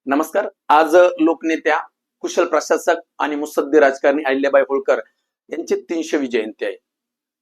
नमस्कार. आज लोकनेत्या, कुशल प्रशासक आणि मुत्सद्दी राजकारणी अहिल्याबाई होळकर यांची 300वी जयंती आहे.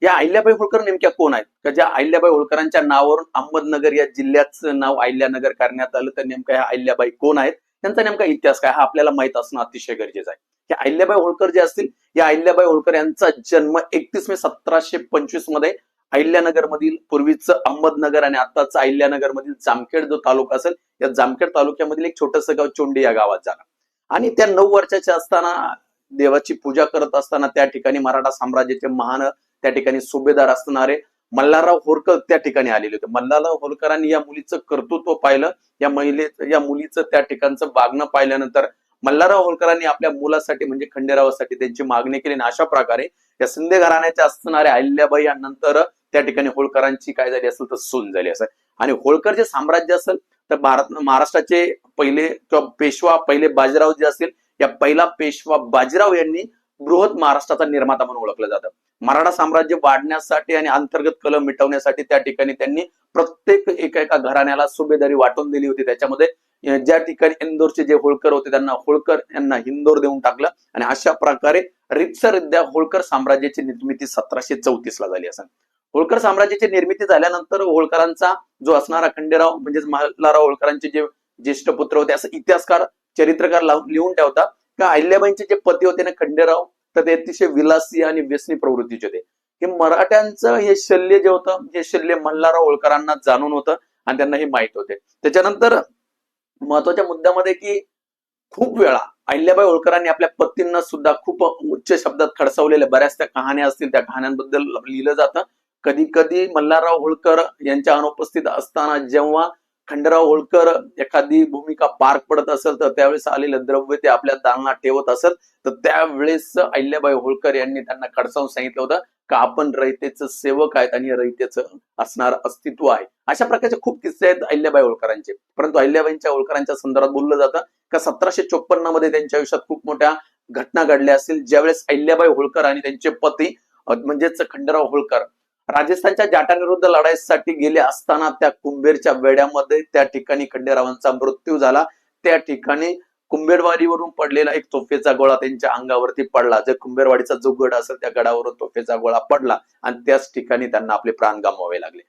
या अहिल्याबाई होळकर नेमक्या कोण आहेत? का ज्या अहिल्याबाई होळकरांच्या नावावरून अहमदनगर या जिल्ह्याचं नाव अहिल्यानगर करण्यात आलं, तर नेमक्या ह्या अहिल्याबाई कोण आहेत? त्यांचा नेमका इतिहास काय हा आपल्याला माहित असणं अतिशय गरजेचं आहे. या अहिल्याबाई होळकर जे असतील, या अहिल्याबाई होळकर यांचा जन्म 31 मे 1725 मध्ये अहिल्यानगर मधील पूर्वीचं अहमदनगर आणि आताचं अहिल्यानगर मधील जामखेड जो तालुका असेल, या जामखेड तालुक्यामधील एक छोटंसं गाव चोंडी या गावात झाला. आणि त्या 9 वर्षाच्या असताना देवाची पूजा करत असताना त्या ठिकाणी मराठा साम्राज्याचे महान त्या ठिकाणी सुभेदार असणारे मल्हारराव होळकर त्या ठिकाणी आलेले होते. मल्हारराव होळकरांनी या मुलीचं कर्तृत्व पाहिलं, या मुलीचं त्या ठिकाणचं वागणं पाहिल्यानंतर मल्हारराव होळकरांनी आपल्या मुलासाठी म्हणजे खंडेरावासाठी त्यांची मागणी केली आणि अशा प्रकारे या शिंदे घराण्याच्या असणाऱ्या अहिल्याबाई नंतर त्या ठिकाणी होळकरांची काय झाली असेल तर सून झाली असेल. आणि होळकर जे साम्राज्य असेल तर महाराष्ट्राचे पहिले किंवा पेशवा पहिले बाजीराव जे असतील, या पहिला पेशवा बाजीराव यांनी बृहत महाराष्ट्राचा निर्माता म्हणून ओळखलं जातं. मराठा साम्राज्य वाढण्यासाठी आणि अंतर्गत कलह मिटवण्यासाठी त्या ठिकाणी त्यांनी प्रत्येक एका घराण्याला सुभेदारी वाटून दिली होती. त्याच्यामध्ये ज्या ठिकाणी इंदोरचे जे होळकर होते त्यांना होळकर यांना हिंदोर देऊन टाकलं आणि अशा प्रकारे रितसररित्या होळकर साम्राज्याची निर्मिती 1734 ला झाली असेल. होळकर साम्राज्याची निर्मिती झाल्यानंतर होळकरांचा जो असणारा खंडेराव म्हणजेच मल्हारराव होळकरांचे जे ज्येष्ठ पुत्र होते असं इतिहासकार चरित्रकार लिहून ठेवतात का अहिल्याबाईंचे जे पती होते ना खंडेराव, तर ते अतिशय विलासी आणि व्यसनी प्रवृत्तीचे होते. हे मराठ्यांचं हे शल्य जे होतं, हे शल्य मल्हारराव होळकरांना जाणून होतं आणि त्यांना हे माहित होते. त्याच्यानंतर महत्वाच्या मुद्द्यामध्ये की खूप वेळा अहिल्याबाई होळकरांनी आपल्या पत्नींना सुद्धा खूप उच्च शब्दात खडसवलेल्या बऱ्याच त्या कहाण्या असतील, त्या कहाण्यांबद्दल लिहिलं जातं. कधी कधी मल्हारराव होळकर यांच्या अनुपस्थित असताना जेव्हा खंडेराव होळकर एखादी भूमिका पार पडत असेल तर त्यावेळेस आलेलं द्रव्य ते आपल्या दालनात ठेवत असत, तर त्यावेळेस अहिल्याबाई होळकर यांनी त्यांना खडसावून सांगितलं होतं का आपण रयतेचं सेवक आहेत आणि रयतेचं असणार अस्तित्व आहे. अशा प्रकारचे खूप किस्से आहेत अहिल्याबाई होळकरांचे. परंतु अहिल्याबाईंच्या होळकरांच्या संदर्भात बोललं जातं का 1754 मध्ये त्यांच्या आयुष्यात खूप मोठ्या घटना घडल्या असतील, ज्यावेळेस अहिल्याबाई होळकर आणि त्यांचे पती म्हणजेच खंडेराव होळकर राजस्थानच्या जाटांविरुद्ध लढाईसाठी गेले असताना त्या कुंभेरच्या वेड्यामध्ये त्या ठिकाणी खंडेरावांचा मृत्यू झाला. त्या ठिकाणी कुंभेरवाडीवरून पडलेला एक तोफेचा गोळा त्यांच्या अंगावरती पडला. जे कुंभेरवाडीचा जो गड असेल त्या गडावरून तोफेचा गोळा पडला आणि त्याच ठिकाणी त्यांना आपले प्राण गमवावे लागले.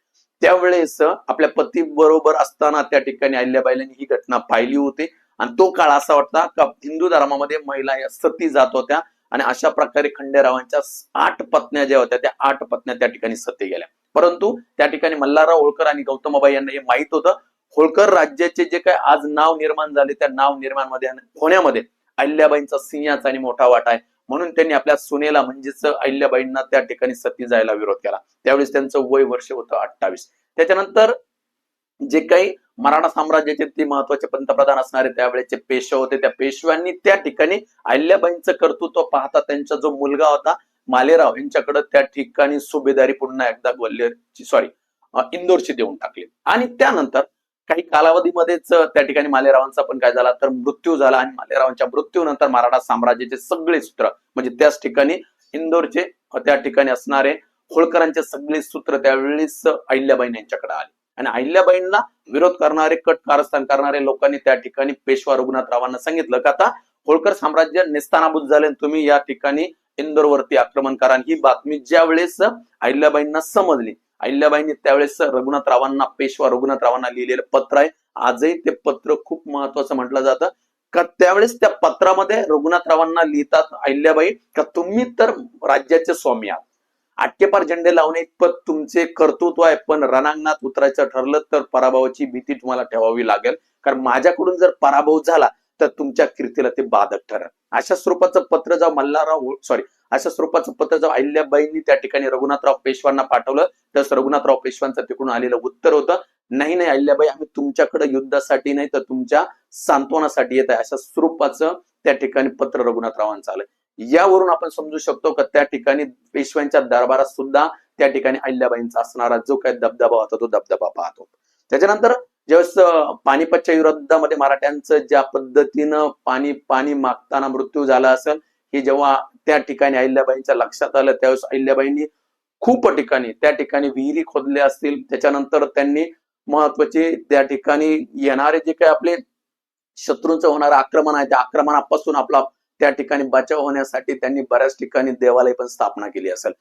त्यावेळेस आपल्या पती बरोबर असताना त्या ठिकाणी अहिल्याबाईंनी ही घटना पाहिली होती आणि तो काळ असा वाटता का हिंदू धर्मामध्ये महिला या सती जात होत्या आणि अशा प्रकारे खंडेरावांच्या 8 पत्न्या ज्या होत्या त्या 8 पत्न्या त्या ठिकाणी सती गेल्या. परंतु त्या ठिकाणी मल्हारराव होळकर आणि गौतमाबाई यांना हे माहित होतं. होळकर राज्याचे जे काय आज नाव निर्माण झाले त्या नाव निर्माण होण्यामध्ये अहिल्याबाईंचा सिंहाचा आणि मोठा वाटा आहे. म्हणून त्यांनी आपल्या सुनेला म्हणजेच अहिल्याबाईंना त्या ठिकाणी सती जायला विरोध केला. त्यावेळेस त्यांचं वय वर्ष होतं 28. त्याच्यानंतर जे काही मराठा साम्राज्याचे ते महत्वाचे पंतप्रधान असणारे त्यावेळेचे पेशवा होते, त्या पेशव्यांनी त्या ठिकाणी अहिल्याबाईंचं कर्तृत्व पाहता त्यांचा जो मुलगा होता मालेराव यांच्याकडे त्या ठिकाणी सुभेदारी पुन्हा एकदा इंदोरची देऊन टाकली. आणि त्यानंतर काही कालावधीमध्येच त्या ठिकाणी मालेरावांचा पण काय झाला तर मृत्यू झाला आणि मालेरावांच्या मृत्यूनंतर मराठा साम्राज्याचे सगळे सूत्र म्हणजे त्याच ठिकाणी इंदोरचे त्या ठिकाणी असणारे होळकरांचे सगळे सूत्र त्यावेळेस अहिल्याबाई यांच्याकडे आले आणि अहिल्याबाईंना विरोध करणारे कट कारस्थान करणारे लोकांनी त्या ठिकाणी पेशवा रघुनाथरावांना सांगितलं का आता होळकर साम्राज्य नेस्तानाबूत झाले, तुम्ही या ठिकाणी इंदोरवरती आक्रमण करा. ही बातमी ज्या वेळेस अहिल्याबाईंना समजली, अहिल्याबाईंनी त्यावेळेस रघुनाथरावांना पेशवा रघुनाथरावांना लिहिलेलं पत्र आहे. आजही ते पत्र खूप महत्वाचं म्हटलं जातं का त्यावेळेस त्या पत्रामध्ये रघुनाथरावांना लिहितात अहिल्याबाई का तुम्ही तर राज्याचे स्वामी आहात, आटकेपार झेंडे लावणे इतपत तुमचे कर्तृत्व आहे, पण रणांगणात उतरायचं ठरलं तर पराभवाची भीती तुम्हाला ठेवावी लागेल, कारण माझ्याकडून जर पराभव झाला तर तुमच्या कीर्तीला ते बाधक ठरेल. अशा स्वरूपाचं पत्र अशा स्वरूपाचं पत्र जेव्हा अहिल्याबाईंनी त्या ठिकाणी रघुनाथराव पेशवांना पाठवलं तर रघुनाथराव पेशवांचं तिकडून आलेलं उत्तर होतं नाही नाही अहिल्याबाई, आम्ही तुमच्याकडे युद्धासाठी नाही तर तुमच्या सांत्वनासाठी येत आहे. अशा स्वरूपाचं त्या ठिकाणी पत्र रघुनाथरावांचं आलं. यावरून आपण समजू शकतो का त्या ठिकाणी पेशव्यांच्या दरबारात सुद्धा त्या ठिकाणी अहिल्याबाईंचा असणारा जो काही दबदबा होता तो दबदबा पाहतो. त्याच्यानंतर ज्यावेळेस पानिपतच्या युद्धामध्ये मराठ्यांचं ज्या पद्धतीनं पाणी मागताना मृत्यू झाला असेल हे जेव्हा त्या ठिकाणी अहिल्याबाईंच्या लक्षात आलं त्यावेळेस अहिल्याबाईंनी खूप ठिकाणी त्या ठिकाणी विहिरी खोदल्या असतील. त्याच्यानंतर त्यांनी महत्वाचे त्या ठिकाणी येणारे जे काही आपले शत्रूंचं होणारं आक्रमण आहे त्या आक्रमणापासून आपला त्या ठिकाणी बचाव होण्यासाठी त्यांनी बऱ्याच ठिकाणी देवालय पण स्थापना केली असेल.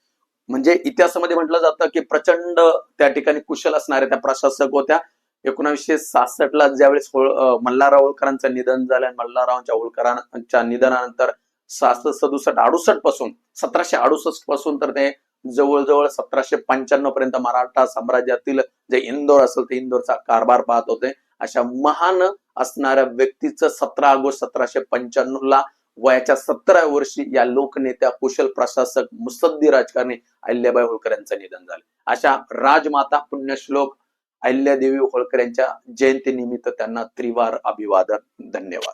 म्हणजे इतिहासामध्ये म्हटलं जातं की प्रचंड त्या ठिकाणी कुशल असणाऱ्या त्या प्रशासक होत्या. 1966ला ज्यावेळेस मल्हारराव होळकरांचं निधन झालं आणि मल्हाररावांच्या होळकरांच्या निधनानंतर 67-67-68 पासून 1768 पासून तर ते जवळजवळ 1795 पर्यंत मराठा साम्राज्यातील जे इंदोर असेल ते इंदोरचा कारभार पाहत होते. अशा महान असणाऱ्या व्यक्तीचं 17 ऑगस्ट 1795ला वयाच्या 17व्या वर्षी या लोकनेत्या, कुशल प्रशासक, मुत्सद्दी राजकारणी अहिल्याबाई होळकर यांचं निधन झालं. अशा राजमाता पुण्यश्लोक अहिल्यादेवी होळकर यांच्या जयंतीनिमित्त त्यांना त्रिवार अभिवादन. धन्यवाद.